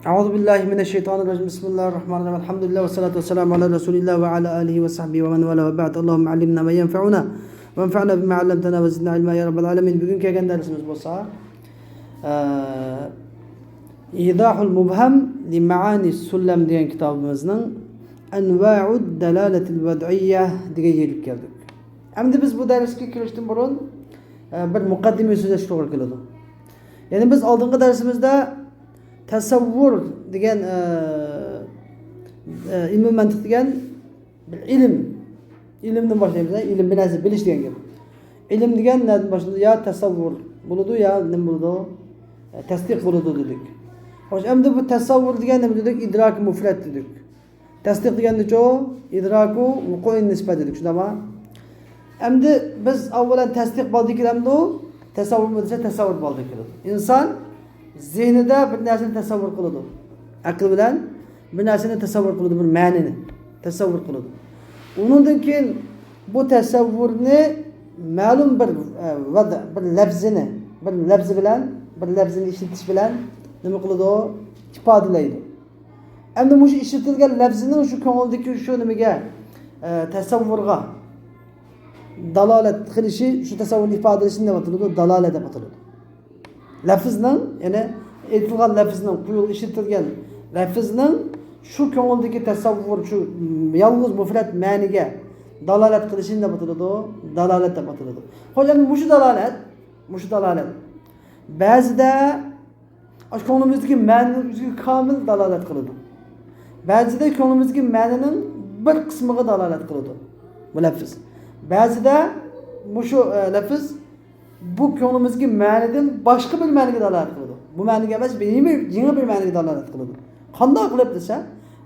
أعوذ بالله من الشيطان الرجيم بسم الله الرحمن الرحيم الحمد لله والصلاة والسلام على رسول الله وعلى آله وصحبه ومن والاه وبعد اللهم علمنا ما ينفعنا وانفعنا بما علمتنا وزدنا علما يا رب العالمين. Bugün kelgan dersimiz bo'lsa İdahul Mubham li Maani Sullam degan kitobimizning Anva'ud Dalalatil Vad'iyyah degan yerga keldik. Endi biz bu darsga kirishdan burun bir muqaddima so'zlashga to'g'ri keladi. Ya'ni biz oldingi darsimizda tasavvur degan ilm mantiq degan bir ilmdan boshlaymiz. Ilm bir narsa bilish degan gap. Ilm degan narsadan boshlaydi. Ya tasavvur bo'ladi, ya nima bo'ladi? Tasdiq bo'ladi dedik. Xo'sh, endi bu tasavvur degan nima dedik? Idrak mufrad dedik. Tasdiq degancha idraku vuqu'in nisbat dedik. Shundaymi? Endi biz avvalan tasdiq bo'ldi kelamdi, tasavvur bo'lsa tasavvur bo'ldi keladi. Inson zihnida bir narsani tasavvur qiladi. Aql bilan bir narsani tasavvur qiladi, bir ma'nini tasavvur qiladi. Undan keyin bu tasavvurni ma'lum bir lafzi bilan, bir lafzini ishlatиш bilan nima qiladi? Ifodalaydi. Endi bu ishlatilgan lafzining shu ko'ngildagi shu nimaga tasavvurga dalolat qilishi, shu tasavvurni ifodalashini nima qiladi? Dalolat deb ataladi. Lafzning, ya'ni aytilgan lafzning, quyilib ishlatilgan lafzning shu ko'ngildagi tasavvur, shu yolg'iz mufrat ma'niga dalolat qilishini nima ataladi? Dalolat deb ataladi. Xo'sh, endi bu dalolat ba'zida ko'nglimizdagi ma'nining o'ziga komil dalolat qiladi. Ba'zida ko'nglimizga ma'nining bir qismiga dalolat qiladi bu lafz. Ba'zida bu shu lafz bu ko'nglimizga ma'nidan boshqa bir ma'niga dalolat qiladi. Bu ma'niga emas, yangi bir ma'niga dalolat qiladi. Qanday qilib desa,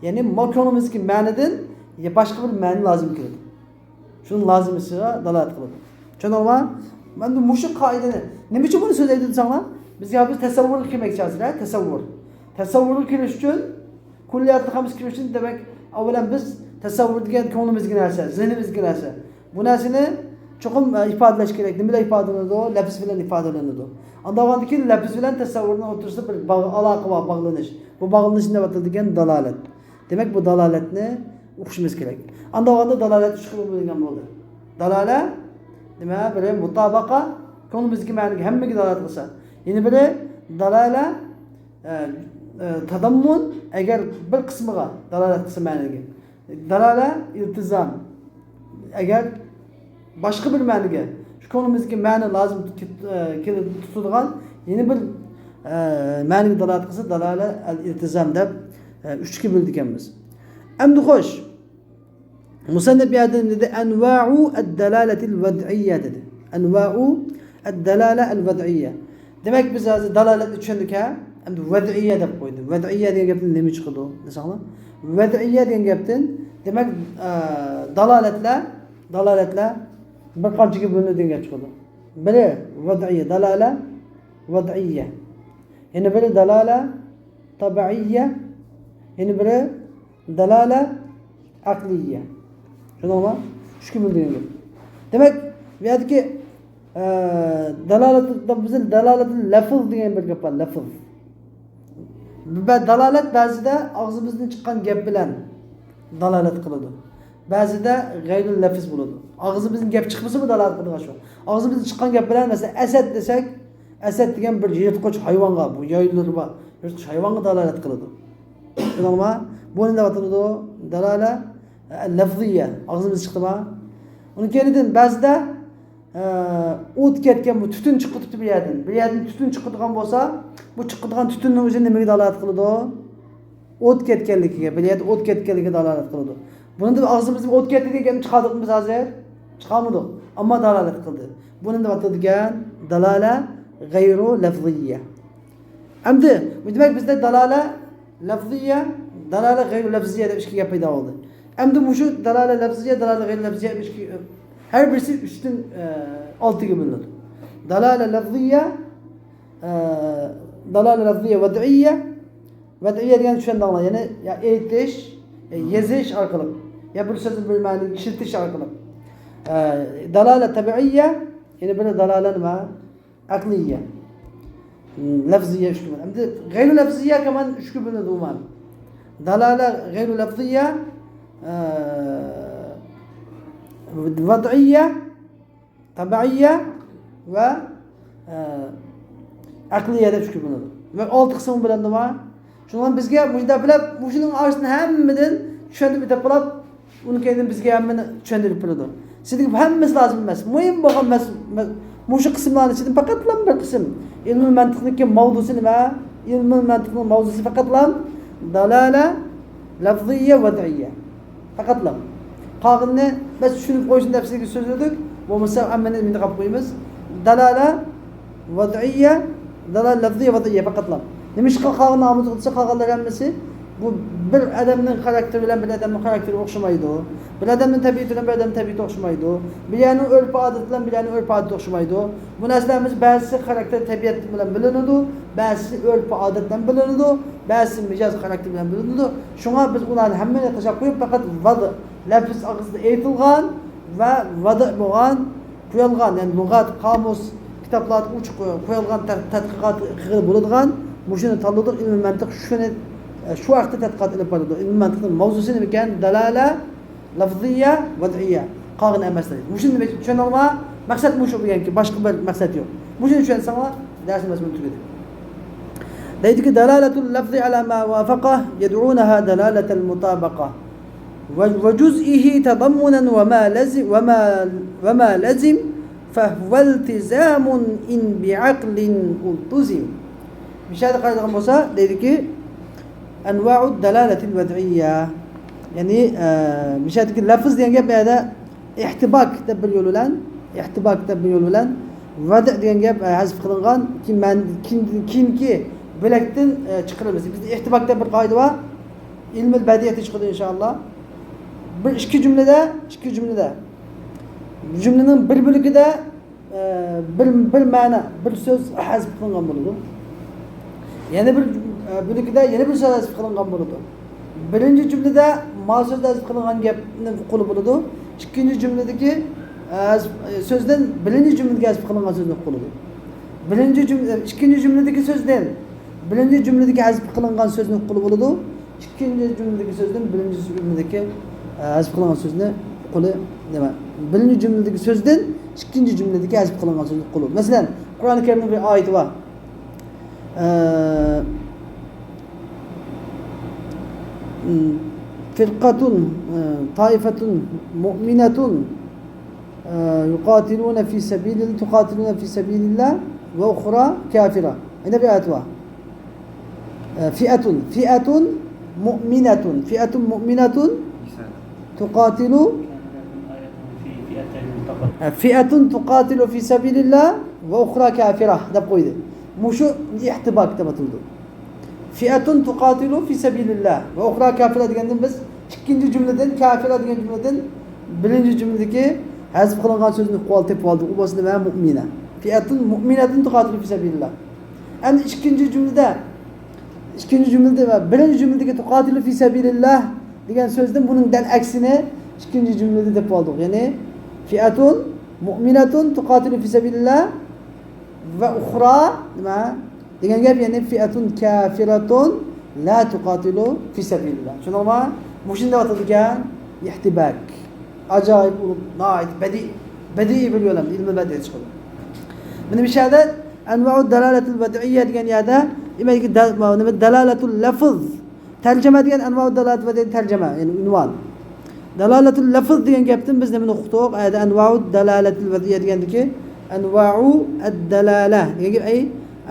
ya'ni ko'nglimizga ma'nidan boshqa bir ma'ni lozim keladi. Shuning lozimisiga dalolat qiladi. Tushundingmi? Mana bu shu qoidani nima uchun buni so'zlaydi desanglar, bizga biz tasavvur qilmoqchimizlar, tasavvur. Tasavvurga kirish uchun kulliyatni qamiz kirish uchun demak, avvalan biz tasavvur degan ko'nglimizga narsa, zihnimizga narsa. Bu narsani cho'qim ifodalash kerak. Nima bilan ifodalanadi? Lafz bilan ifodalanadi. Undan keyin lafz bilan tasavvurning o'rtasida bir aloqa va bog'lanish. Bu bog'lanish nima degan dalolat. Demak, bu dalolatni o'qishimiz kerak. Undan dalolat uch xil bo'lgan bo'ldi. Dalola nima? Biri mutabaqa, ko'nglimizga ma'niga hammaga dalolat qilsa. Yana biri dalola tadammun, agar bir qismiga dalolat qilsa ma'niga. Dalola iltizam, agar boshqa bir ma'niga, shu ko'nglimizga ma'ni lozim kelib tutadigan yana bir ma'niga dalolat qilsa dalola al-iltizam deb uchga bo'ldik ekanmiz. Endi xo'sh, musannif bu yerda dedi anva'u ad-dalalati al-vad'iyya dedi. Anva'u ad-dalala al-vad'iyya. Demak biz hozir dalolatni tushundik ha. Endi vad'iyya deb qo'ydim. Vad'iyya degan gapdan nima chiqadi desanglar? Vad'iyya degan gapdan demak dalolatlar bir qanchaga bo'linadi degan gap chiqadi. Biri vad'iyya, dalala vad'iyya. Yana biri dalala tabiiyya, yana biri dalala aqliyya. Tushundingmi? Shu kim degan. Demak, bu yerdagi dalolatda bizning dalolatul lafz degan bir gap bor, lafz. Dalolat ba'zida og'zimizdan chiqqan gap bilan dalolat qiladi. Ba'zida g'ayrul lafz bo'ladi. Og'zimizdan gap chiqmasa bu dalolat qiladi shu. Og'zimizdan chiqqan gap bilan masalan asad desak, asad degan bir yirtqich hayvonga, bu yoyilari bor, yirtqich hayvonga dalolat qiladi. Tushundingmi? Bu nima ataladi? Dalala lafziyya. Og'zimizdan chiqdimi? Uni keyindan ba'zida o't ketgan, bu tutun chiqib turibdi bu yerdan. Bu yerdan tutun chiqadigan bo'lsa, bu chiqadigan tutunning o'zi nimaga dalolat qiladi? O't ketganligiga, bu yerda o't ketganligiga dalolat qiladi. Buni deb og'zimizdan o't ketdi degan chiqardik biz hozir? Chiqarmadik, ammo dalolat qildi. Buni nima deydigan? Dalala g'ayru lafziyya. Endi demak bizda dalala lafziyya, dalala g'ayru lafziyya deb ikki gap paydo bo'ldi. Endi bu shu dalala lafziyya, dalala g'ayru lafziyya ikki her birisi 3'ten 6'ga bölünür. Dalala lafziyya, vad'iyya. Vad'iyya degan shunday anlar. Ya'ni ya aytish, yezish orqali, ya bir so'zni bir ma'noni ishiltish orqali. Dalala tabiiyya, ya'ni bir dalala nima? Aqliyya. lafziye 3 gibi. Endi gayru lafziye kaman 3 gibi bo'ladi. Dalala gayru lafziye vad'iyye, tabiiyye ve aqliye deb 3 gibi bo'ladi. Ve 6 qism bilan nima? Shundan bizga mujda bilib, mushuning orasini hammadan tushunib bitib qolib, uni keyin bizga hammani tushuntirib beradi. Sizga hammasi lozim emas. Muhim bo'lgan mushu qismlarning ichidan faqat bir qism. Ilmul mantiqning mavzusi nima? Ilmul mantiqning mavzusi faqat dalala lafziyya vad'iyya. Faqat qog'inni biz tushunib qo'yishni deb sizga so'zladik. Bo'lmasa hammani endi qilib qo'yamiz. Dalala vad'iyya, dalala lafziyya vad'iyya faqat Nima qog'inni omuz qilsa qog'inlar hammasi bu bir odamning xarakteri bilan bir odamning xarakteri o'xshamaydi. Bir odamning tabiati bilan bir odamning tabiati o'xshamaydi. Bilaning urf odat bilan bilaning urf odat o'xshamaydi. Bu narsalarimiz ba'zisi xarakter tabiat bilan bilinadi, ba'zisi urf odat bilan bilinadi, ba'zisi mijoz xarakter bilan bilinadi. Shunga biz ularni hammani tashab qo'yib faqat vada lafz og'izda aytilgan va vada bo'lgan, qo'yilgan, ya'ni lug'at, qomus, kitoblar uchiq qo'yilgan tadqiqot qilib bo'ladigan mushuni tanladik ilm mantiq shuni shu vaqtda tadqiqot ilib boradi. Ilm mantiqning mavzusi nima ekan? Dalala lafziyya vad'iyya. Qog'in emas deydi. Mushuni nima tushunolma? Maqsad mushu bo'lganki, boshqa bir maqsad yo'q. Mushuni tushunsanlar, darsimiz tugadi. Deydiki dalalatul lafzi ala ma wafaqa yad'unaha dalalatul mutabaqa. Wa juz'ihi tadammunan wa ma lazim فهو التزام إن بعقل التزم. مشاهد قاعدة موسى ذلك أنواع الدلالة الوضعية يعني مشاهد اللفظ دي نجيب هذا احتباك تبل يولولان احتباك تبل يولولان وضع دي نجيب حذف قلنغان كين كي بلكتن çıkırır biz احتباك تبل قاعدة var ilm البديهة çıkır inşallah bir iki cümlede cümlenin bir bölümünde bir mana, bir söz hazf qilingan bo'ladi. Yana bir bölümünde yana bir söz hazf qilingan bo'ladi. Birinchi cümlede ma so'z hazf qilingan gapni qo'li bo'ladi. Ikkinchi cümledeki sözden birinchi cümledeki hazf qilingan so'zni qo'li. İkinci cümledeki sözden birinchi cümledeki hazf qilingan so'zni qo'li bo'ladi. İkinci cümledeki sözden birinchi cümledeki hazf qilingan so'zni qo'li nima? Birinchi cümledeki sözden ikinci cümledeki hazf qilingan so'zni qo'li. Masalan, Qur'oni Karimda bir oyat bor. Firqatun taifatun mu'minatun yuqatiluna fi sabilillah ve ukhra kafira. Ene bir ayet var. Fi'atun mu'minatun tuqatilu fi'atun tuqatilu fi sabilillah ve ukhra kafira deb qo'ydi. Mushu ihtibok deb atildi. Fi'atun tuqatilu fi sabilillah ve ukhra kafira degandan biz ikkinchi jumladan kafira degan jumladan birinchi jumladagi hazf qilingan so'zni qo'l tepib oldik. U bo'lsa nima? Mu'mina. Fi'atun mu'minatun tuqatilu fi sabilillah. Endi ikkinchi cümlede ve birinchi cümledeki tuqatilu fi sabilillah degan so'zdan buning dal aksini ikkinchi cümlede deb oldik. Ya'ni fi'atun mu'minatun tuqatilu fi sabilillah ve ukhra nima degan gap, ya'ni fi'atun kafiratun la tuqatilu fi sabilillah. Tushundingmi? Mushunda o'tilgan ihtibak. Ajoyib bo'lib, noit badiiy bir yo'lam, ilmi badiiy chiqadi. Mana bu yerda anva'u dalalatul vad'iyya degan yerda demak dalalatul lafz tarjima degan anva'u dalalat va tarjima, ya'ni unvon. Dalalatul lafz degan gapdan biz nimani o'qidik? Ayda anva'u dalalatul vad'iyya degandiki anva'u ad-dalala degan ay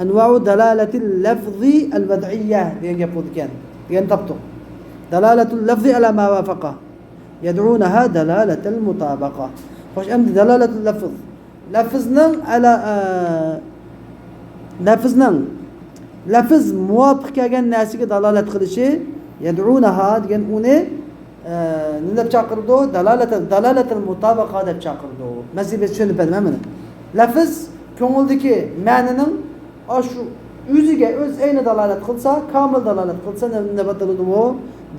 anva'u dalalatil lafzi al-vad'iyya degan gap bo'ldi ekan. Degan topdik. Dalalatul lafzi ala ma wafaqa yad'unaha dalalatul mutabaqa. Xo'sh, endi dalalatul lafz lafzning ala lafz muvofiq kelgan narsaga dalolat qilishi yad'unaha degan uni nima deb chaqirdi? Dalalatul mutabaqa deb chaqirdi. Masala tushunib mana. Lafz ko'ngildagi ma'nining shu o'ziga o'z ayni dalolat qilsa, komil dalolat qilsa nima ataladi bu?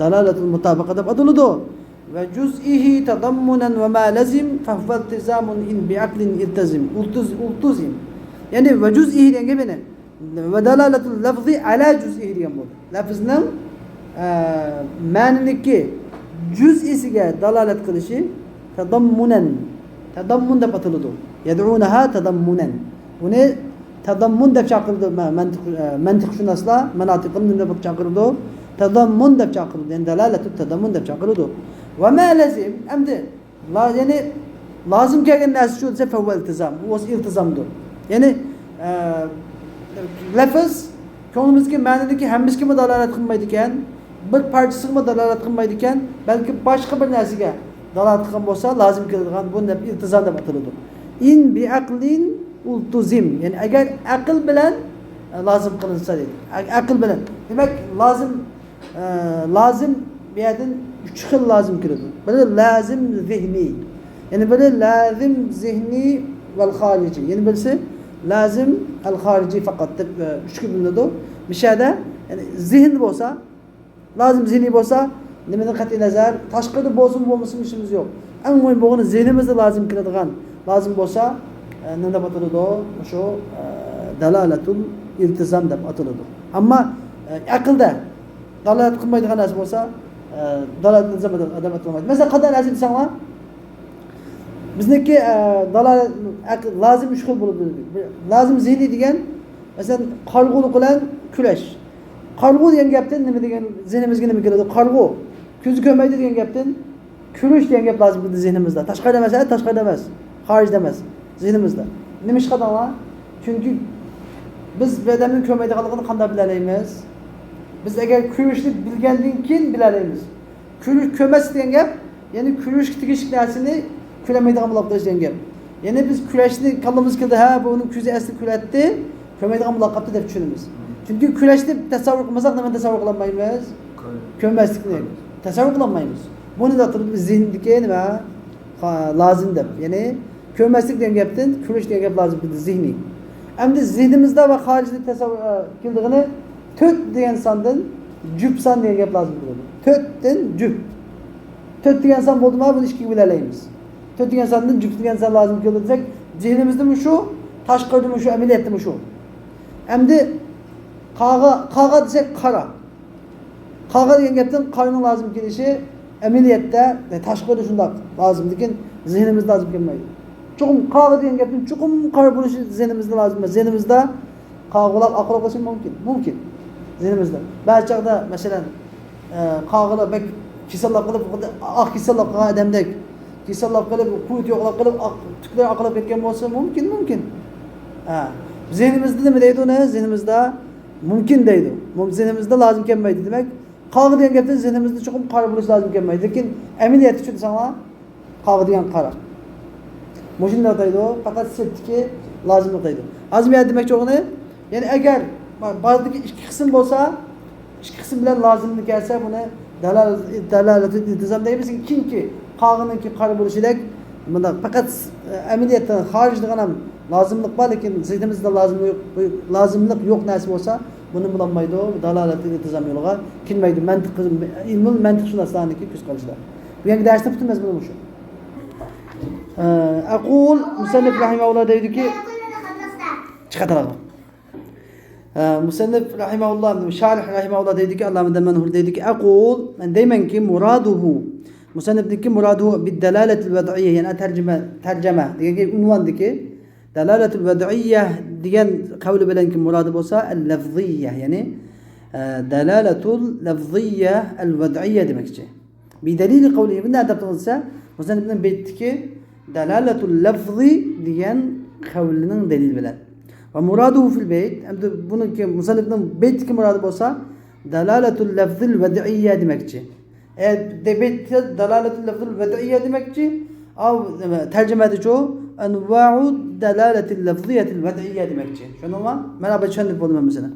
Dalalatul mutabaqa deb ataladi. Ve cüz'ihi tadammunan ve ma lazim fahva iltizamun in bi'aqlin iltazim. Ultuzim. Yani ve cüz'ihi degan gapini ve dalaletul lafzi ala cüz'ihi degan bo'ldi. Lafzning ma'niniki juz'isiga dalolat qilishi tadammunan, tadammun deb ataladi. Yad'unaha tadammunan. Uni tadammun deb chaqirdi mantiqshunoslar, manotiqni deb chaqirdi. Tadammun deb chaqirdi. Yani dalalatut tadammun deb chaqirdi. Va ma lazim, endi ya'ni lozim kelgan narsa shu desa fa iltizam. Bu o'z iltizomdir. Ya'ni lafz ko'nglimizga ma'nidagi hammasiga dalolat qilmaydi ekan, bir parchasiga dalolat qilmaydi ekan, balki boshqa bir narsaga dalolat qilgan bo'lsa, lozim keladigan bu deb iltizom deb ataladi. In bi aqlin ultuzim. Ya'ni agar aql bilan lozim qilinsa deydi. Aql bilan. Demak, lozim bu yerdan 3 xil lozim keladi. Biri lozim zihni. Yani biri lazım zihni vel harici. Yani birisi lazım el harici fakat üç gibi bulunuyor. Bir şeyde yani zihin olsa, lazım zihni olsa, nemeden kat'i nazar, taşkıda bozum olmasın işimiz yok. En mühim bu zihnimizde lazım kıladigan, lazım olsa, ne de batılıdı şu dalaletul iltizam da batılıdı. Ama akılda dalalet kılmaydigan nasıl olsa, dalalet iltizam adam atılmaydı. Mesela kadar lazım insanlar bizniki dalolat lozim 3 xil bo'ladi. Lozim zihni degan, masalan, qarg'u bilan kulash. Qarg'u degan gapdan nima degan zihnimizga nima keladi? Qarg'u. Ko'zi ko'rmaydi degan gapdan kulash degan gap lozim bo'ladi zihnimizda. Tashqarida emas, tashqarida emas, xorijda emas, zihnimizda. Nima ish qiladilar? Chunki biz bir odamning ko'rmaydiganligini qanday bilalaymiz? Biz agar kulashni bilgandan keyin bilalaymiz. Kulash ko'rmas degan gap, ya'ni kulash tegishli narsani külemeydiğim mulaqat degan gap. Yani biz küleşni kallamiz keldi, ha bu uning ko'zi asli kulatdi, ko'rmaydigan mulaqatdi deb tushunamiz. Chunki küleşni tasavvur qilmasak nima tasavvur qilolmaymiz? Ko'rmaslikni tasavvur qilolmaymiz. Buni da turib zihndagi nima lozim deb. Ya'ni ko'rmaslik degan gapdan küleş degan gap lozim bo'ldi zihni. Endi zihnimizda va xorijda tasavvur keldigini 4 degan sondan jup son degan gap lozim bo'ladi. 4 dan jup. 4 degan son bo'ldimi, buni ikkiga bo'lalaymiz. 4 degan sondan jup degan son lozim keldi desak, zihnimizda shu, tashqarida shu, amaliyotda shu. Endi qaga desak qara. Qaga degan gapdan qarning lozim kelishi amaliyotda tashqarida shundoq lozim, lekin zihnimizda lozim kelmaydi. Chuqum qaga degan gapdan chuqum qara bo'lishi zihnimizda lozim emas. Zihnimizda qag'ilab aql qilishi mumkin. Mumkin. Zihnimizda. Ba'zi chaqda masalan qag'ilab bak kisallab qilib, oq kisallab qilgan odamdek kisallab qilib, quvvat yo'qlab qilib, tuklar aqlab ketgan bo'lsa mumkin. Zihnimizda nima deydi uni? Zihnimizda mumkin deydi. Zihnimizda lozim kelmaydi demak. Qag'i degan gapdan zihnimizda chuqum qara bo'lishi lozim kelmaydi. Lekin amaliyat uchun desanglar qag'i degan qara. Mujinlar deydi, faqat sirtiki lozim deydi. Azmiyat demakchi o'g'ni, ya'ni agar ba'zidagi ikki qism bo'lsa, ikki qism bilan lozimni kelsa buni dalalat iltizom deymiz. Kimki qag'iniki qara bo'lishidek bunda faqat amaliyatdan xorijdan ham lozimlik bor, lekin zihnimizda lozimlik yo'q narsa bo'lsa, buni bilinmaydi, dalalat iltizom yo'liga kirmaydi. Mantiq ilmul mantiqshunoslarniki ko'z qarashlar. Bu yangi darsda bitiramiz buni shu. Aqul musannif rahimahulloh deydiki, chiqataradi. Musannif rahimahulloh, sharh rahimahulloh deydiki, Allohdan manhur deydiki, aqul men deymanki muraduhu musannifniki muraduhu bid-dalalatil vad'iyya, ya'ni tarjima degan unvondiki dalalatul vad'iyya degan qavli bilanki murodi bo'lsa al-lafziyya, ya'ni dalalatul lafziyya al-vad'iyya demakchi. Bi dalil qavli bunday adab qilsa musannifning baytdiki dalalatul lafzi degan qavlining dalil bilan. Va muraduhu fil bayt, endi buniki musannifning baytdiki murodi bo'lsa dalalatul lafzil vad'iyya demakchi. Baytda dalalatul lafzil vad'iyya demakchi, av tarjimada shu anva'u dalalatil lafziyatil vad'iyya demakchi. Tushundingmi? Mana bu tushunib bo'ldim mesela.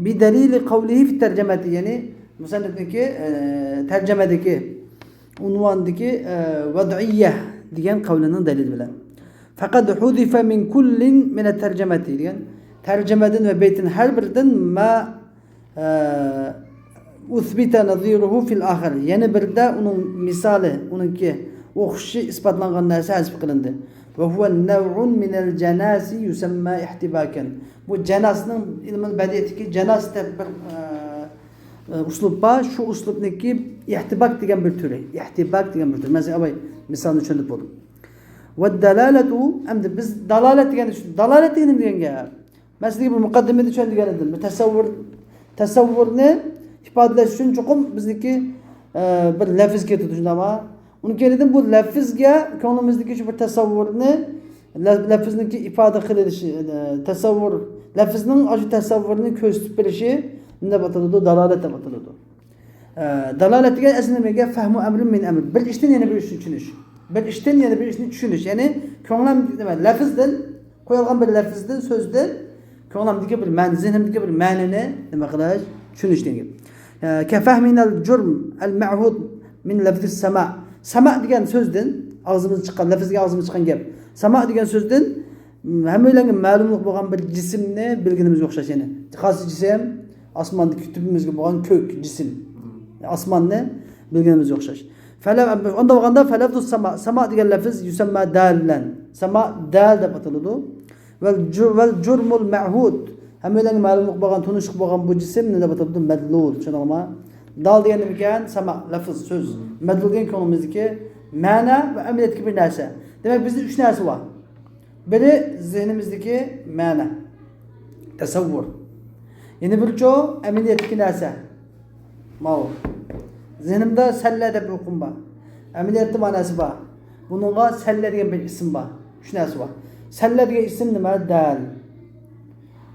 Bi dalil qavlihi fi tarjimati, ya'ni musannifniki tarjimadagi unvondagi vad'iyya degan qavlining dalili bilan. Faqad hudifa min kullin min at-tarjimati degan tarjimadan va baytin har biridan ma usbita nadhiruhu fil akhir, yana birda uning misoli, uningki o'xishi isbotlangan narsa hazf qilindi. Ve huve nev'un minel cenasi yusemma ihtibaken. Bu cenasının ilmin bediyetiki cenas de bir uslubba, şu uslubniki ihtibak degen bir türü. İhtibak degen bir türü. Mesela abay misalını düşünüp oldum. Ve delaletu emdi biz dalalet degen düşündük. Dalalet degen degen ya. Mesela bu mukaddimede düşündük dedim. Bir tasavvurni ifadeleş için çokum bizdeki bir lafizga tutuşdu ama onu dedim bu lafizga konumizdeki şu bir tasavvurni lafizniki ifade qilinishi tasavvur lafizning shu tasavvurni ko'rsatib berishi nima bo'ladi dalolat deb ataladi. Dalolat degan asl nimaga fahmu amrin min amr. Bir ishdan yana bir ishni tushunish. Bir ishdan yana bir ishni tushunish. Ya'ni ko'nglim nima lafizdan qo'yilgan bir lafizdan so'zdan ko'nglimdagi bir ma'ni, zihnimdagi bir ma'nini nima qilish, tushunish degan. Ka fahminal jurm al ma'hud min lafz as-sama'. Sama' degan so'zdan og'zimiz chiqqan, lafizga og'zimiz chiqqan gap. Sama degan so'zdan hammalarga ma'lumlik bo'lgan bir jismni bilganimizga o'xshash yana. Qaysi jism? Osmonni kutubimizga bo'lgan ko'k jism. Osmonni bilganimizga o'xshash. Unda bo'lganda falafzu sama degan lafz yusamma dallan. Sama dal deb ataladi. Val jurmul ma'hud. Hammalarga ma'lumlik bo'lgan, tunishlik bo'lgan bu jism nima deb ataladi? Madlul. Tushunarlimi? Dal degan nima ekan? Sama lafz so'z. Madlul degan ko'nglimizdagi ma'na va amaliyotga bir narsa. Demek bizde 3 narsa var. Biri zihnimizdeki mana, tasavvur. Yeni bir çoğu ameliyatdaki narsa. Ma'lum. Zihnimde salla deb o'qim bor. Ameliyatda manasi bor. Buningga salla degan bir ism bor. 3 narsa var. Salla degan ism nima? Dal.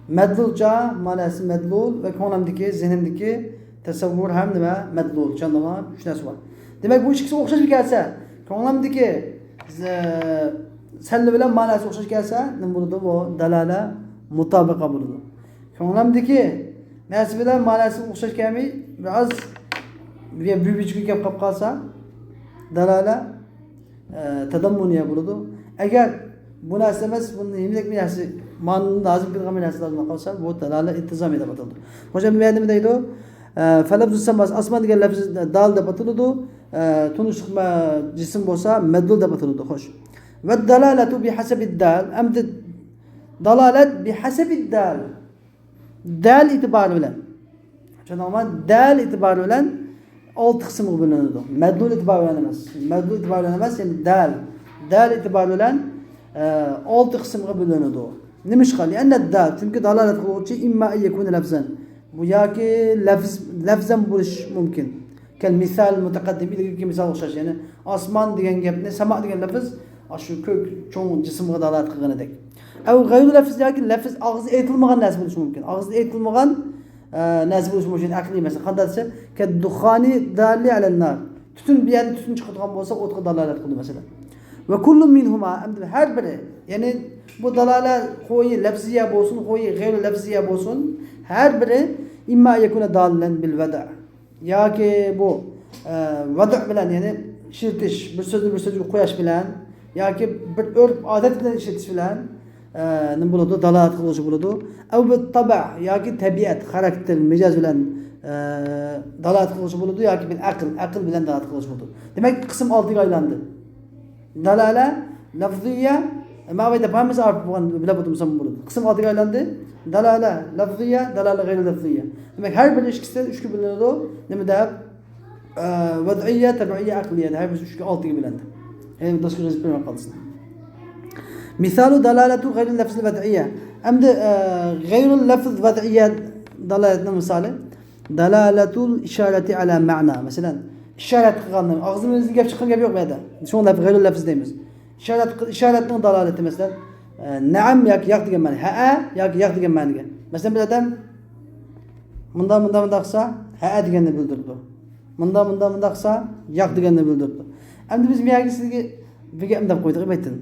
Madlulcha manasi madlul ve ko'nglimdagi, zihnimdagi tasavvur ham nima? Madlul. Tushundingmi? 3 narsa var. Demek bu ikisi o'xshash kelsa, ko'nglimdagi senle bilen manası o'xshash kelsa, nima bo'ladi? Bu dalala mutabaqa bo'ladi. Ko'nglimdagi narsa bilan manasi o'xshash kelmay, biraz büyübüchga gap qilib qolsa, dalala tadammuniya bo'ladi. Agar bu narsa emas, buni yemlik bir narsa, ma'noni lazım bo'lgan bir narsalar bilan qolsa, bu dalala iltizomiy deb ataladi. Hocam nima deydi? Falafzu samas asman degan lafz dal deb ataladi. Tunishlik jism bo'lsa madlul deb ataladi. Xo'sh. Va dalalatu bihasabid dal. Amdi dalalat bihasabid dal. Dal itibari bilan. Tushunarmi? Dal itibari bilan 6 qismga bo'linadi. Madlul itibari bilan emas. Madlul itibari bilan emas, ya'ni dal. Dal itibari bilan 6 qismga bo'linadi. Nima ishqali? Anna dal, chunki dalalat qiluvchi imma yakuna lafzan. Bu yoki lafzan bo'lish mumkin. Kal misal mutaqaddim ilgirki misal o'xshash, ya'ni osmon degan gapni sama degan lafz shu ko'k cho'ng jismga dalolat qilgan edik. Aw g'ayru lafz yoki lafz og'izda aytilmagan narsa bo'lishi mumkin. Og'izda aytilmagan narsa bo'lishi mumkin. Aqliy mesela qanday desa, kaddukhani dalli ala nar. Tutun bir yerda tutun chiqadigan bo'lsa, o'tga dalolat qildi mesela. Va kullu minhuma har biri, ya'ni bu dalolat qo'yi lafziya bo'lsin, qo'yi g'ayru lafziya bo'lsin, har biri imma yakuna dallan bil vada'. Yoki bu vada' bilan, ya'ni ishirtish, bir so'zni bir so'zga qo'yash bilan yoki bir urf odat bilan ishirtish bilan nima bo'ladi? Dalolat qiluvchi bo'ladi. Aw bi taba' yoki tabiat, xarakter, mijoz bilan dalolat qiluvchi bo'ladi yoki bil aql bilan dalolat qiluvchi bo'ladi. Demak, qism 6 ga aylandi. Dalala lafziya ma'vida hamması arif bo'lgan bilib o'tmasa bo'ladi. Qism 6 ga aylandi. Dalala lafziya, dalala g'ayri lafziya. Demak, har bir ikkisidan 3 ga bo'linadi. Nima deb? Vad'iyya, tabi'iyya, aqliyya. Har bir 3 ga 6 ga bo'lindi. Endi dasturimiz bilan qolsin. Misalu dalalatu g'ayri lafzi vad'iyya. Endi g'ayri lafz vad'iyya dalalatning misoli dalalatul isharati ala ma'na. Masalan, ishorat qilgandan og'zimizdan gap chiqqan gap yo'q bu yerda. Shunday g'ayri lafz deymiz. İşaretning dalalati masalan na'am yoki yo'q degan ma'no, ha yoki yo'q degan ma'noga. Masalan, bir odam munda qilsa, ha deganni bildirdi. Munda qilsa, yo'q deganni bildirdi. Endi biz bu yerga sizga bir gap deb qo'ydik, aytdim.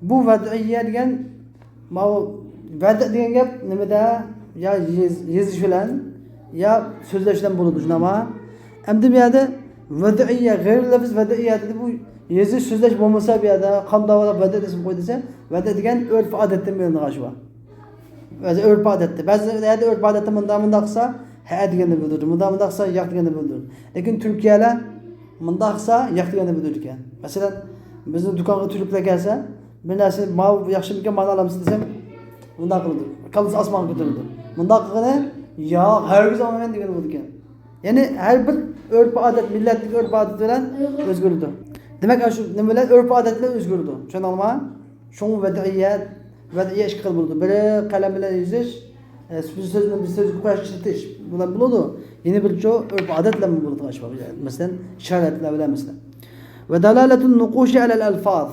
Bu vad'iyya degan, va'da degan gap nimada? Ya yezish bilan, ya so'zlash bilan bo'ladi, shunami? Endi bu yerda vad'iyya, g'ayr lafz vad'iyya dedi, bu yezish so'zlash bo'lmasa bu yerda qandoqlab va'da deb qo'y desa, va'da degan urf odatdan berilgan shu. O'zi urf odatda. Ba'zida urf odatda munda qilsa, ha deganni bildirdi. Munda qilsa, yo'q deganni bildirdi. Lekin Turkiyalar munda qilsa, yo'q deganni bildirdi ekan. Masalan, bizning do'konga turiblar kelsa, bir narsa mal yaxshimikan mana olamiz desam, bunda qildi. Kalız osmonga ko'tarildi. Bunda qilgani yo'q, hargiz olmayman degan bo'ldi ekan. Ya'ni har bir urf-odat, millatning urf-odati bilan o'zgardi. Demak, shu nima bilan urf-odatlar o'zgardi. Tushunalmi? Shu vad'iya ish qilib bo'ldi. Biri qalam bilan yozish, so'zni bir so'zga qo'yish ishlatish bilan bo'ladi. Yana bir joy urf-odatlar bilan bo'ladi ashbo. Masalan, ishoratlar bilan masalan. Va dalalatun nuqushi alal alfaz.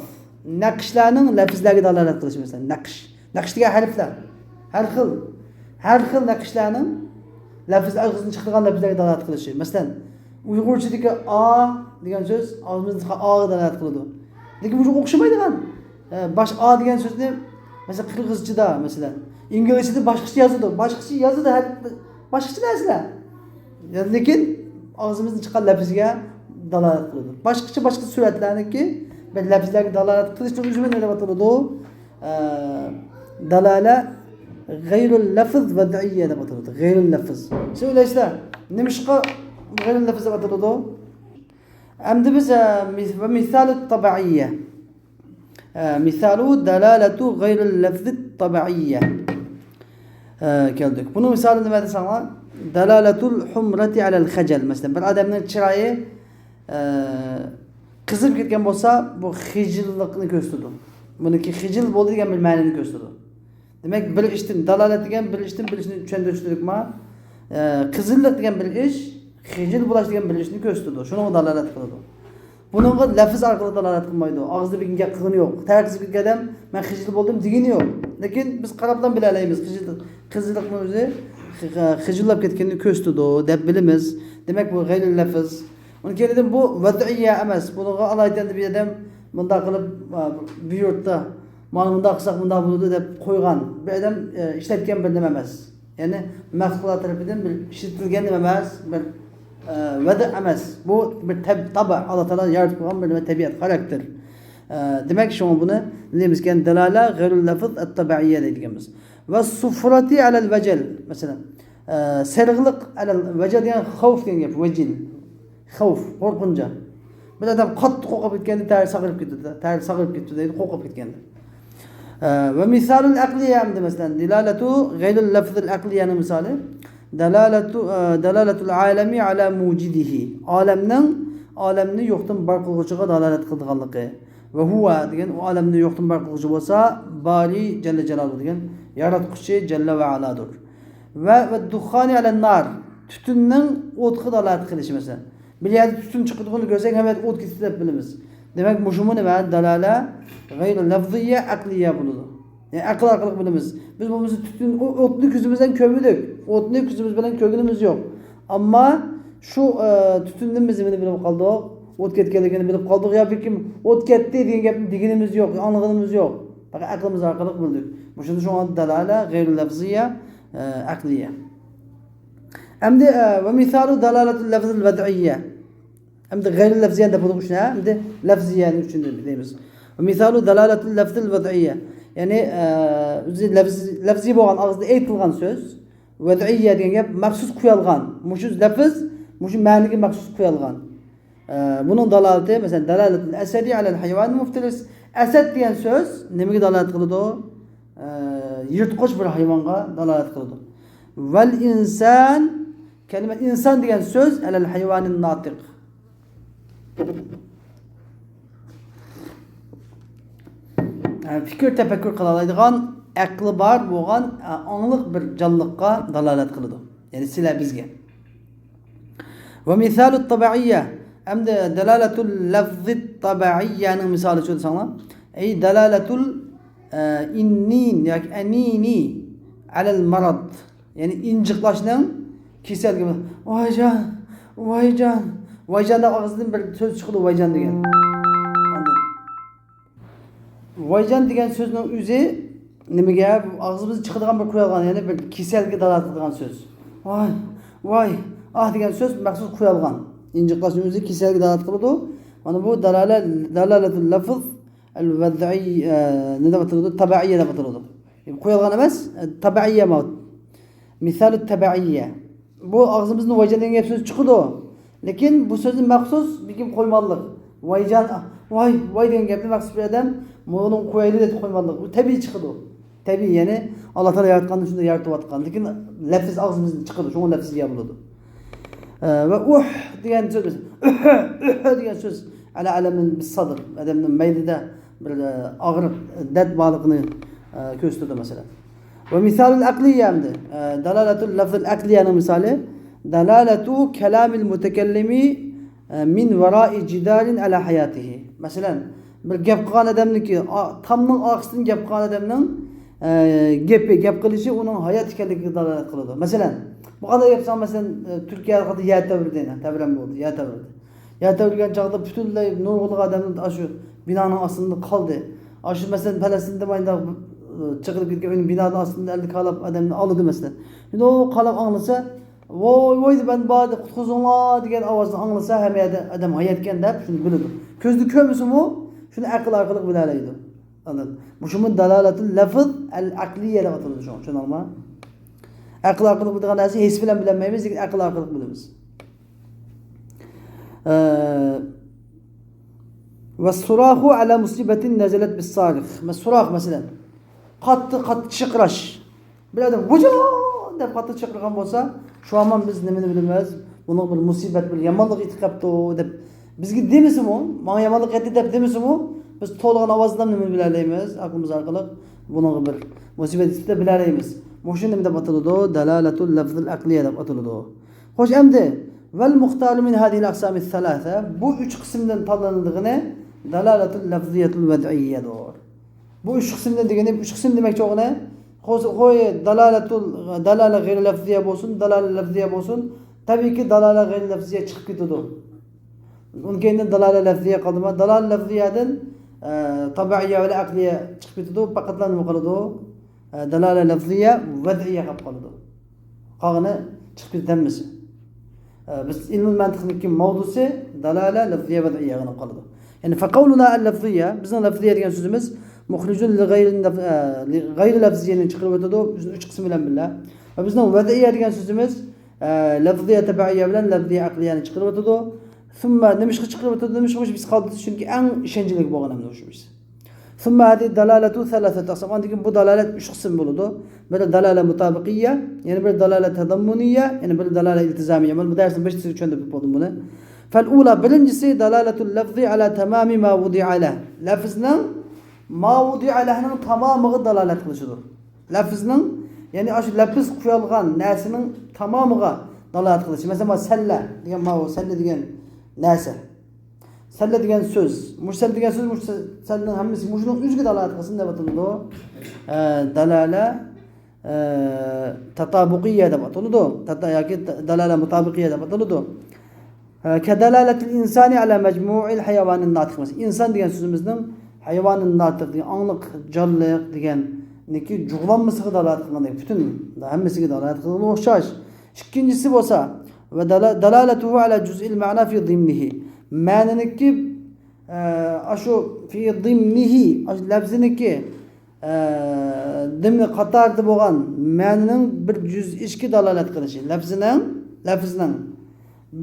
Naqshlarning lafzlarga dalolat qilish masalan, naqsh degan harflar. Har xil naqshlarning lafz og'izdan chiqadigan lafzlarga dalolat qilishi. Masalan, Uyg'urchadagi a degan so'z og'zimizga a ga dalolat qiladi. Lekin bu o'xshamaydigan. Baş a degan so'zni masalan qirg'izchada masalan, inglizchada boshqacha yozadi. Boshqacha narsalar. Lekin og'zimizdan chiqqan lafzga dalolat qiladi. Boshqa suratlarniki bir lafzlarga dalolat qilishni o'zini nima deb ataladi? Dalala g'ayrul lafz vad'iyya deb ataladi. G'ayrul lafz. So'ylaysizlar, nimishqa g'ayrul lafz deb ataladi? Endi biz misalu tabiiyya. Misalu dalalatu g'ayrul lafz tabiiyya. Keldik. Bunun misali nima desanglar? Dalalatul humrati alal khajal. Masalan, bir odamning chiroyi qizib ketgan bo'lsa, bu xijillikni ko'rsatadi. Buniki xijil bo'ldi degan bir ma'noni ko'rsatadi. Demak, bir ishdan dalolat degan bir ishni tushuntirishlikmi? Qizillik degan bir ish, xijil bo'lish degan bir ishni ko'rsatadi. Shuni dalolat qiladi. Buningga lafz orqali dalolat qilmaydi. Og'izda bir gap qilgani yo'q. Ta'qib qilgan men xijil bo'ldim degani yo'q. Lekin biz qarabdan bilalaymiz qizillikni o'zi xijillab ketganini ko'rsatadi deb bilamiz. Demak, bu g'ayrul lafz. Uni keldim bu vad'iyya emas. Bunga alaydan deb adam bunda qilib bu yurtda mana bunda qilsak bunda bo'ladi deb qo'ygan. Bir adam ishlatgan bir nima emas. Ya'ni mahsulot tarafidan bir ishlatilgan nima emas, bir vada emas. Bu bir tabi Alloh taolo yaratib qo'ygan bir tabiat, xarakter. Demak, shu buni deymizkan dalala g'ayrul lafz at-tabiiyya deydiganmiz. Va sufrati alal vajal. Masalan, sarg'liq alal vajal degan xavf degan gap, vajil. Xavf, qo'rqincha. Bir odam qattiq qo'rqib ketganda tari sag'irib ketdi deydi, qo'rqib ketganda. Va misalul aqliya hamda masalan dilalatu g'ayrul lafzil aqliyaning misoli dalalatul alami ala mujidihi. Olamni yo'qdan bor qiluvchiga dalolat qilganligi. Va huwa degan u olamni yo'qdan bor qiluvchi bo'lsa, bari jalla jalaluhu degan yaratquchi jalla va aladur. Va dukhani ala nar, tutunning o'tga dalolat qilishi masalan. Bir yerde tutun çıkıdığını görsen hemen o't ketdi deb bilamiz. Demek muşumu nima? Dalala g'ayrul lafziyya aqliyya bo'ladi. Yani aql orqali bilamiz. Biz bu tutun o'tni ko'zimizdan ko'rmadik. O'tni ko'zimiz bilan ko'rganimiz yo'q. Ammo shu tutunni biz bilib qoldik. O't ketganligini bilib qoldik. Ya kim o't ketdi degan gapni deganimiz yo'q, anlaganimiz yo'q. Faqat aqlimiz orqali bildik. Bu shu dalala g'ayrul lafziyya aqliyya. Endi ve misalu dalalatul lafzil vad'iyya. Endi g'ayr lafziyya deb bo'lishna, endi lafziyani uchun deymiz. Ve misalu dalalatul lafzil vad'iyya. Ya'ni lafzi bo'lgan og'izda aytilgan so'z, vad'iyya degan gap maxsus qo'yilgan. Mushu lafz, mushu ma'niga maxsus qo'yilgan. Buning dalalati, masalan, dalalatul asadi alal hayvon muftaris. Asad degan so'z nimaga dalolat qiladi? Yirtqich bir hayvonga dalolat qiladi. Val insan kelime insan degan so'z alal hayvonin natiq. Fikr tefekkür qila oladigan, aqli bor bo'lgan, angliq bir jonliqqa dalolat qiladi. Ya'ni sizlar bizga. Va misalut tabiiyya, hamda dalalatul lafzit tabiiyyaning misoli shu desanglar, ay dalalatul innin yoki anini alal marad. Ya'ni injiqlashning kasalga voyjon og'zidan bir so'z chiqdi voyjon degan. Voyjon degan so'zning o'zi nimaga og'zimizda chiqadigan bir qo'yilgan, ya'ni bir kasalga dalolat qilgan so'z. Voy degan so'z maxsus qo'yilgan. Injiqlashning o'zi kasalga dalolat qiladi. Mana bu dalalatul lafz al-vad'i nima ataladi? Tabiiyya deb ataladi. Qo'yilgan emas, tabiiyya mavt. Misalu tabiiyya. Bu og'zimizda voyjon degan so'z chiqdi. Lekin bu so'zni maxsus bir kim qo'ymanlik. Vay degan gapni maqsad bir odam mo'nin qo'yayli deb qo'ymanlik. U tabiiy chiqadi u. Tabiiy, ya'ni Alloh taolo yaratganini shunday yaratib atgan. Lekin lafz og'zimizdan chiqadi, shunga lafzga bo'ladi. Va degan so'z, degan so'z ala alamin bis sadr, odamning maydida bir og'riq, dard baliqni ko'rsatadi masalan. Ve misalul akliye hamdi. Dalalatul lafzul akliye'nin misali dalalatu kelamil mutekellimi min vara'i cidalin ala hayatihi. Mesela bir gap qilgan odamniki tamning orqasidan gap qilgan odamning gap qilishi uning hayot ekanligiga dalolat qiladi. Masalan, bu qanday yapsam masalan Turkiyada ya tavr deydi, tavram bo'ldi, ya tavr. Ya tavrgan chaqda butunlay nurg'ulug' odamning ashu binoning ostida qoldi. Ashu masalan Falastinda mayda chiqib ketgan binoning ostida eldi qalab odamni oldi masalan. Endi u qalab anglasa, voy deb badi qutqizinglar degan ovozni anglasa hamma odam hayotgan deb shuni biladi. Ko'zni ko'rmasa-mu, shuni aql orqali bilalaydi. Anladın? Bu şumun dalalatul lafz al-aqliye deb ataladi şu. Tushunarmi? Aql orqali biladigan narsa his bilan bilmaymiz, lekin aql orqali bilamiz. Ve-surahu ala musibetin nazalat bis-sarih. Mes-surah mesela. Qattiq chiqirash. Bir odam "Vujo!" deb qattiq chiqirgan bo'lsa, shu hamon biz nimani bilamiz? Buni bir musibat, bir yomonlik yetib qapti deb bizga demisimi? Menga yomonlik yetdi deb demisimi? Biz to'lg'an ovozdan nimani bilalaymiz? Aqlimiz orqali buni bir musibat yetdi bilalaymiz. Mo'shu nima deb ataladi? Dalalatul lafzul aqliya deb ataladi. Xo'sh, endi vel muhtaru min hadhihi al-aqsam ath-thalatha, bu 3 qismdan tanlanadigan dalalatul lafziyatul vad'iyyadir. Bu 3 qismdan degani 3 qism demakchi o'g'li. Qo'y dalala g'ayr lafziya bo'lsin, dalala lafziya bo'lsin, tabiiyki dalala g'ayr lafziya chiqib ketadi. Undan keyin dalala lafziya qaldimi? Dalala lafziyadan tabiiyya va aqliya chiqib ketadi. Faqatlar nima qiladi? Dalala lafziya vad'iyya qilib qoladi. Qolgani chiqib ketamiz. Biz ilm mantiqniki mavzusi dalala lafziya vad'iyya qilib qoladi. Yani faqawluna al-lafziya, bizning lafziya degan so'zimiz mukhrijun li g'ayri lafziyaning chiqarib o'tadi. Biz 3 qism bilan billah. Va bizning vad'iyya degan so'zimiz lafziya tabiiyya bilan lafziya aqliyani chiqarib o'tadi. Thumma nimishga chiqarib o'tadi? Nimishga biz qoldi chunki eng ishonchli bo'lganimiz o'sha biz. Thumma hadi dalalatu thalathatu aqsam. Degan bu dalalat 3 qism bo'ladi. Biri dalala mutabiqiyya, yani bir dalala tadammuniyya, yani bir dalala iltizamiyya. Men bu darsni 5 ta tushuntirib bo'ldim buni. Fal-ula birinchisi dalalatul lafzi ala tamami ma wudi'a lahu. Lafzning ma wudi'a lahuning tamomiga dalolat qilishidir. Lafzning, ya'ni shu lafz qo'yilgan narsaning tamomiga dalolat qilishi. Masalan, salla degan ma'vo, salla degan narsa. Salla degan so'z, mursal degan so'z, mursalning hammasi mushuning o'ziga dalolat qilsin deb ataladi. Dalala tatabuqiyya deb ataladi. Yoki dalala mutabiqiyya deb ataladi. Kadalalatil insani ala majmu'il hayvanin natiq. İnsan degan so'zimizning hayvonin natiq degan onglik, jonliq degan niki jug'lanmasiga dalolat qilgandek, butun hammasiga dalolat qilganga o'xshash. Ikkinchisi bo'lsa va dalalatuhu ala juz'il ma'na fi dhimnihi. Ma'naniki ashu fi dhimnihi, lafziniki dimni qatarda bo'lgan ma'naning bir juz'iga dalolat qilishi. Lafzning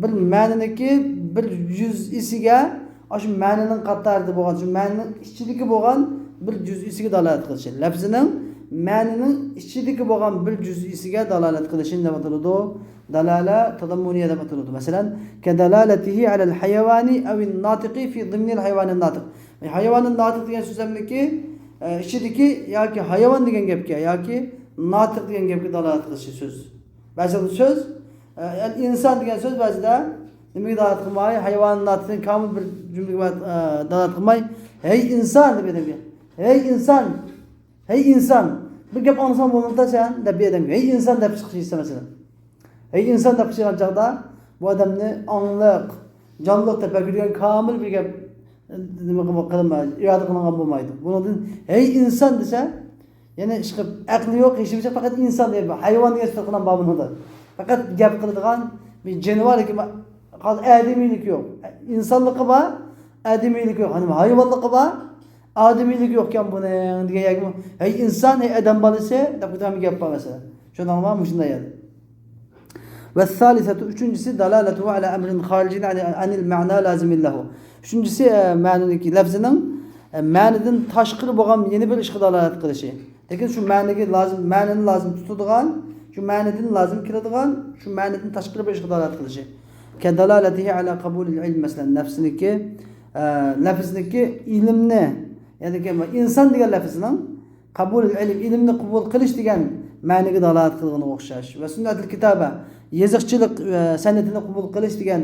bir ma'naniki bir juz'isiga, shu ma'naning qatarida bo'lgan, shu ma'naning ichidagi bo'lgan bir juz'isiga dalolat qilishi. Lafzining ma'naning ichidagi bo'lgan bir juz'isiga dalolat qilishi deb ataladi. Dalala tadammuniyya deb ataladi. Masalan, kadalalatihi ala al-hayvani aw an-natiqi fi dhimni al-hayvan an-natiq. Hayvon an-natiq degan so'zimniki ichidagi yoki hayvon degan gapga yoki natiq degan gapga dalolat qilishi so'z. Ba'zida so'z inson degan so'z ba'zida nimaga dalolat qilmay, hayvon natiqning kamil bir jumlaga dalolat qilmay, "Hey inson" deb aytadi. Hey inson. Bir gap anlasan bo'lmasa sen deb aytadi. Hey inson deb chiqishsa masalan. Hey inson deb chiqqan chaqda bu odamni onglik, jonliq tafakkurga kamil bir gap nima qilmaydi, iroda qilingan bo'lmaydi. Bundan hey inson desa, ya'ni chiqib aqli yo'q, hech kimsa faqat inson deb hayvon degan so'z qilingan babında. Faqat gap qiladigan bir jonivor yoki odamiylik yo'q. İnsonligi bor, odamiylik yo'q. Hani hayvonligi bor, odamiylik yo'q ekan buni degan yoki hey inson, hey odam bolasi deb qo'ygan gap bor masalan. Shundan ham shunday edi. Ve salisatu üçüncüsü dalaletu ala emrin haricin anil ma'na lazimin lahu. Üçüncüsü ma'nideki lafzının ma'nidin taşqiri bo'lgan yeni bir ishga dalolat qilishi. Lekin shu ma'niga lazım, ma'nini lazım tutadigan, shu ma'nidin lazım kiradigan, shu ma'nidin taşqiri bir ishga dalolat qilishi. Kedalalatihi ala qabulil ilm mesela nafsiniki lafizniki ilmni, ya'ni inson degan lafzning qabulil ilm ilmni qabul qilish degan ma'niga dalolat qilgani o'xshash. Va sunnatul kitaba yeziqchilik san'atini qabul qilish degan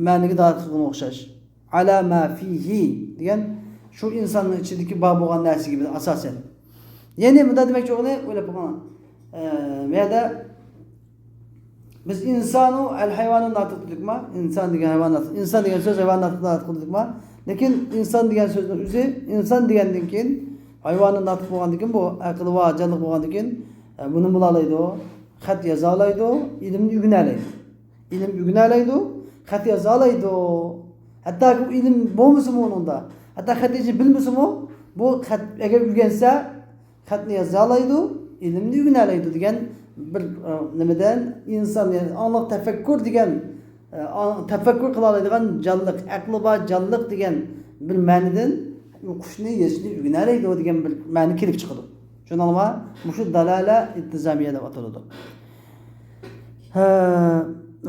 ma'niga dalolat qilgani o'xshash. Ala ma fihi degan shu insonning ichidagi bor bo'lgan narsaga bir asosan. Ya'ni bunda demoqchi o'g'li o'ylab qo'ygan. Bu yerda biz insonu al hayvonu natiq qildikmi? Inson degan hayvonot, inson degan so'z hayvonot natiq qildikmi? Lekin inson degan so'zning o'zi inson degandan keyin hayvonot natiq bo'lgandan keyin bu aql va jonliq bo'lgandan keyin buni bilalaydi, xat yoza oladi, ilmni o'rganadi. Ilm o'rganadi, xat yoza oladi. Hatto bu ilm bo'lmasa-mu unda, hatto xat yozish bilmasa-mu, bu xat agar o'rgansa, xatni yoza oladi, ilmni o'rganadi degan bir nimadan inson yani aniq tafakkur degan tafakkur qila oladigan jonliq, aqli bor jonliq degan bir ma'nidan o'qishni, yozishni o'rganadi degan bir ma'ni kelib chiqadi. Shuningmi, shu dalala iltizamiya deb ataladi.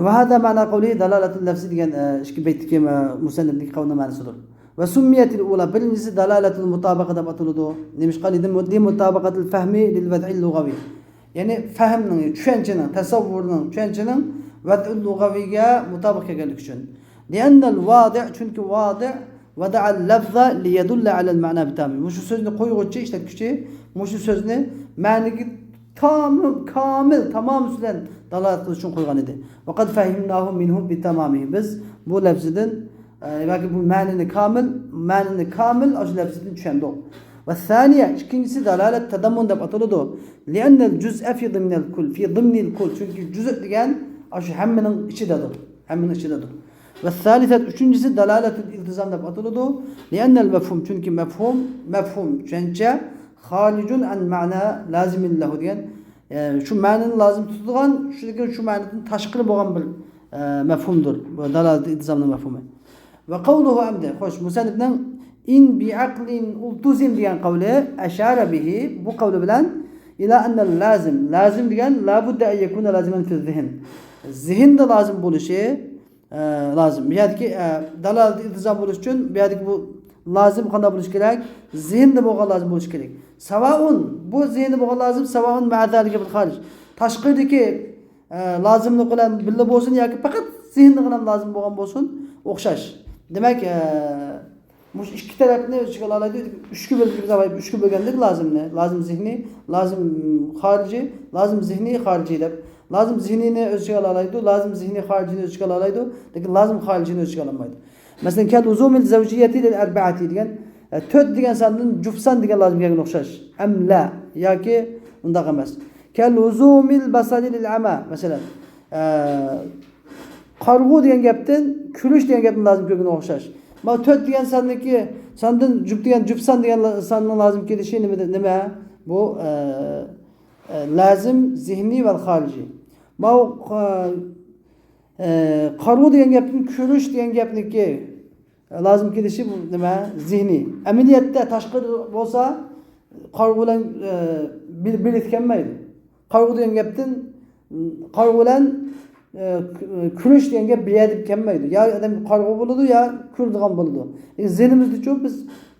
Va hada ma'na qawli dalalatul lafzi degan ikki baytdagi musannifning qavli ma'nosidir. Ve summiyetil ula birincisi dalalatul mutabaqa deb ataladi. Nemish qalidim mutabaqatul fahmi lil vad'il lughawi. Yani fahmning, tushunchaning, tasavvurning, tushunchaning vad'il lughawiga mutobiq kelganlik uchun. Li'annal wadi' chunki wadi' wada'a al-lafza liyadulla 'ala al-ma'na bitami. Mushu so'zni qo'yg'uvchi, ishlatuvchi mushu so'zni ma'niga kamil, tamom bilan dalolat qilish uchun qo'ygan edi. Va qad fahimnahu minhu bitamamihi. Biz bu lafzidan yoki bu ma'nini kamil shu lafzidan tushundik. Ve thaniye ikincisi dalalet tadammun deb ataladi. Li'annal juz'a fi dimnil kull, fi dimnil kull. Çünkü cüz' degan shu hammaning ichidadir. Hammaning ichidadir. Ve thalithat üçüncüsü dalaletul iltizam deb ataladi. Li'annal mafhum çünkü mafhum tushuncha xarijun an ma'na lazimin lahu degan shu ma'nini lazım tutadigan, shu ma'nidan tashqari bo'lgan bir mafhumdir. Bu dalalatul iltizamning mafhumi. Ve qawluhu amda. Xo'sh, musannifning in bi'aqlin ultuzim degan qavli ashara bihi bu qavli bilan ila anna lazim degan la budda an yakuna laziman fi zihn. Zihnda lazim bo'lishi lazim. Bu yerdagi dalolat iltizom bo'lish uchun bu yerdagi bu lazim qanday bo'lishi kerak? Zihnda bo'lgan lazim bo'lishi kerak. Savaun bu zihnda bo'lgan lazim savaun ma'zalika bil xarij. Tashqidagi lazimlik bilan birga bo'lsin yoki faqat zihnda bilan lazim bo'lgan bo'lsin, o'xshash. Demak, mush ikki tarafni o'ziga oladi. Uchga bo'lganlik lazimni, lazim zihni, lazim xoriji, lazim zihni xoriji deb. Lazim zihnini o'ziga oladi, lazim zihni xorijini o'ziga oladi, lekin lazim xorijini o'ziga olmaydi. Masalan, kal uzumil zawjiyati lil arba'ati degan 4 degan sondan jufsan degan lazimga o'xshash. Amla yoki undaq emas. Kal uzumil basali lil ama masalan qarg'u degan gapdan kulish degan gapning lazim kelganga o'xshash. Ma 4 degan sondagi sondan jufsan degan sonning lazim kelishi nima? Bu lazim zihni va xoriji. Ma qarg'u degan gapning kulish degan gapniki lazım kelishi bu nima? Zihni. Amaliyotda tashqari bo'lsa qarg'u bilan bir etganmaydi. Qarg'u degan gapdan qarg'u bilan kulish degan gap bir deb kelmaydi. Ya odam qarg'u bo'ladi ya kurdigan bo'ladi. Zihnimizda cho'p biz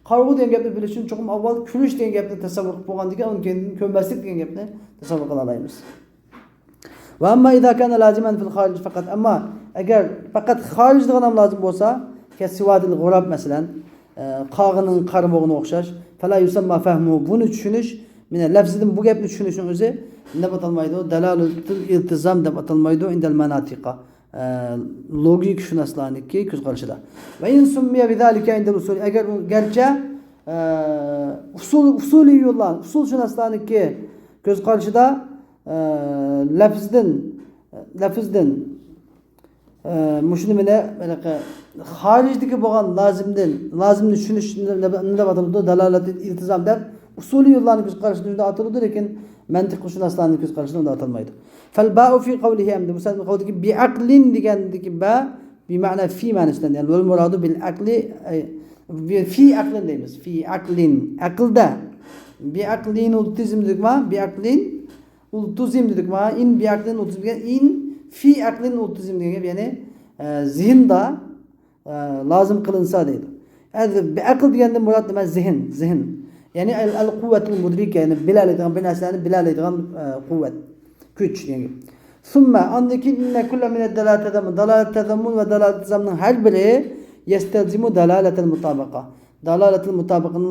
qarg'u degan gapni bilish uchun cho'qim avval kulish degan gapni tasavvur qilib bo'lgandan keyin unga ko'nmaslik degan gapni tasavvur qila olamiz. Va amma idza kana laziman fil xorij faqat amma agar faqat xorijda ham lazim bo'lsa, kasiwadil g'urab masalan, qog'ining qarmog'ini o'xshash, fala yusamma fahmu buni tushunish, mana lafzidan bu gapni tushunishning o'zi nima atalmaydi? Dalalatul iltizam deb atalmaydi indal manatiqa. Logik shunaslarniki ko'z qarashida. Va in summiya bizalika indal usul agar garchi usuliy yo'llar, usul shunaslarniki ko'z qarashida lafzdan mushuni mana xorijdagi bo'lgan lazimni tushunish nima ataladi? Dalalatul iltizam deb usuliy yo'llarni ko'z qarashida ataladi, lekin mantiqi shu narsalarni ko'z qarashini unda atalmaydi. Fal ba'u fi qawlihi hamda bu so'z qawlidagi bi aqlin degandagi ba bi ma'na fi ma'nosidan ya'ni wal muradu bil aqli fi aqlin deymiz. Fi aqlin aqlda bi aqlin ultizm dedikma bi aqlin ultizm dedikma in bi aqlin ultizm degan in fi aqlin ultizm degan ya'ni zihinda lazım kılınsa deydi. Bi aql deganda murod nima? Zihin. Yani al kuvvetul mudrika yani bilaladigan bir narsalarni bilaladigan kuvvet, kuch degan. Summa andaki inna kullu min dalalat tadammun ve dalalat zamның her biri yestelzimu dalalatul mutabaqa. Dalalatul mutabaqani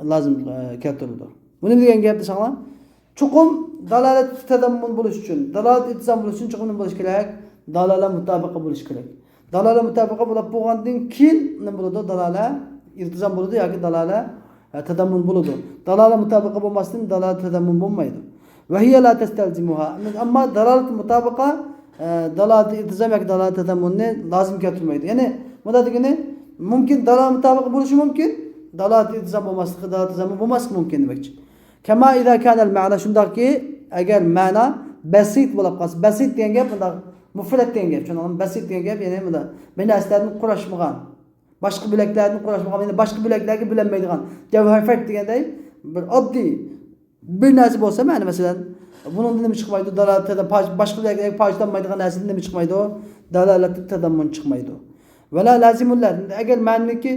lazım keltirildi. Buni degan gapni sanglar. Chuqum dalalat tadammun bo'lish uchun, dalalat iltizam bo'lish uchun chuqum nima bo'lish kerak? Dalala mutabaqa bo'lish kerak. Dalala mutabaqa bo'lib bo'lgandan keyin nima bo'ladi? Dalala iltizam bo'ladi yoki dalala tadammun bo'ladi. Dalala mutabaqa bo'lmasdan dalala tadammun bo'lmaydi. Va hiya la tastalzimuha. Ammo dalalat mutabaqa dalalat iltizam yoki dalalat tadammunni lozim keltirmaydi. Ya'ni bunda degani mumkin dalalat mutabaqa bo'lishi mumkin, dalalat iltizam bo'lmasligi, dalalat tadammun bo'lmasligi mumkin demoqchi. Kama idza kana al ma'na shundaqki agar ma'na basit bo'lib qolsa, basit degan gap bunda mufrat degan gap. Tushunarlimi? Basit degan gap ya'ni bunda bir narsalarni qurashmagan, boshqa bilaklarni qurashmagan, ya'ni boshqa bilaklarga bilinmaydigan. Javharfat deganday bir oddiy bir narsa bo'lsa, ma'ni masalan, bunun nima chiqmaydi? Dalalatda boshqa bilaklarga pojlanmaydigan narsadan nima chiqmaydi? Dalalat tadammun chiqmaydi. Vala lazimullar. Agar ma'niki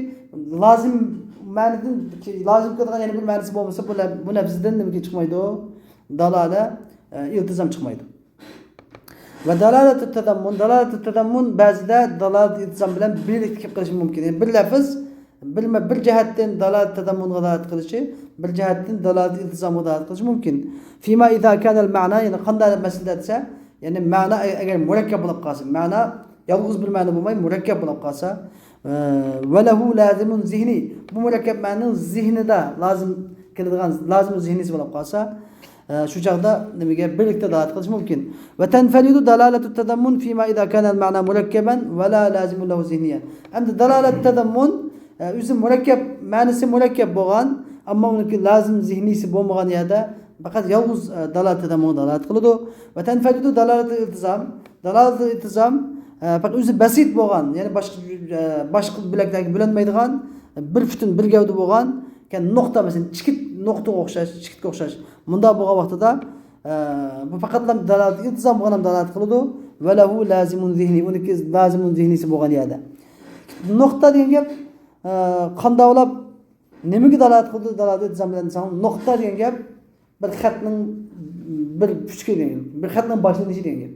lozim ma'nidan lozim qiladigan yana bir ma'nosi bo'lmasa, bu nafsidan nima chiqmaydi? Dalala iltizam chiqmaydi. Ve dalalat tadammun ba'zida dalalat iltizam bilan birlikda qilish mumkin. Yani bir lafz bir jihatdan dalalat tadammunga dalolat qilishi, bir jihatdan dalalat iltizamga dalolat qilishi mumkin. Fima idza kana al ma'na yani qanday masalada desa, yani ma'na agar murakkab bo'lib qolsa, ma'na yolg'iz bir ma'no bo'lmay murakkab bo'lib qolsa, va lahu lazimun zihni. Bu murakkab ma'noning zihnida lozim keladigan lozim zihnisi bo'lib qolsa, şu çağda nimaga birlikda dalolat qilish mumkin. Va tanfaridu dalalatu tadammun fima idza kana al-ma'na murakkaban va la lazimu lahu zihniyan. Endi dalalat tadammun o'zi murakkab, ma'nosi murakkab bo'lgan, ammo uniki lozim zihnisi bo'lmagan yerda faqat yolg'iz dalalat tadammun dalolat qiladi. Va tanfaridu dalalat iltizam faqat o'zi basit bo'lgan, ya'ni boshqa bilaklarga bo'linmaydigan, bir butun bir gavda bo'lgan, nokta mesela çikit nokta o'xshash. Bunda bo'lgan vaqtida bu faqat dalalat iltizam bo'lgan dalolat qiladi va lahu lazimun zihni, uniki lazimun zihnisi bo'lgan yerda. Nokta degan gap qandoqlab nimaga dalolat qildi? Dalolat iltizam bilan nokta degan gap bir xatning bir puchki degan, bir xatning boshlanishi degan gap.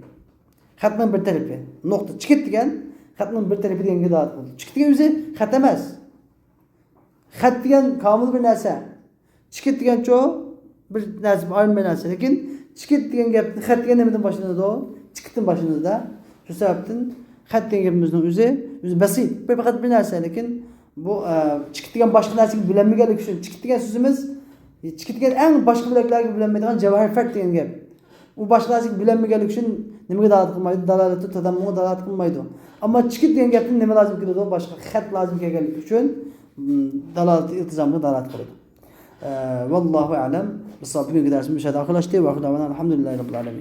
Xatning bir tarafi. Nokta çikit degan xatning bir tarafi deganga dalolat qildi. Çikit degan o'zi xat emas. Xat degan komil bir narsa. Çikit degan bir narsa, ayrı bir narsa. Lekin çikit degan gapni xat degan nimadan boshlanadi? Çikitdan boshlanadi. Shu sababdan xat degan gapimizning o'zi basit, faqat bir narsa, lekin bu çikit degan boshqa narsaga bilinmaganligi uchun çikit degan so'zimiz çikit degan eng boshqa bilaklarga bilinmaydigan javharfat degan gap. U boshqa narsaga bilinmaganligi uchun nimaga dalolat qilmaydi? Dalalat tadammunga dalolat qilmaydi. Ammo çikit degan gapning nima lozim keladi? Boshqa xat lozim kelganligi uchun dalalat iltizamga dalolat qiladi. Vallahu a'lam. Biz bugungi darsimiz shu yerda oxirlashdi. Va alhamdulillahi robbil alamin.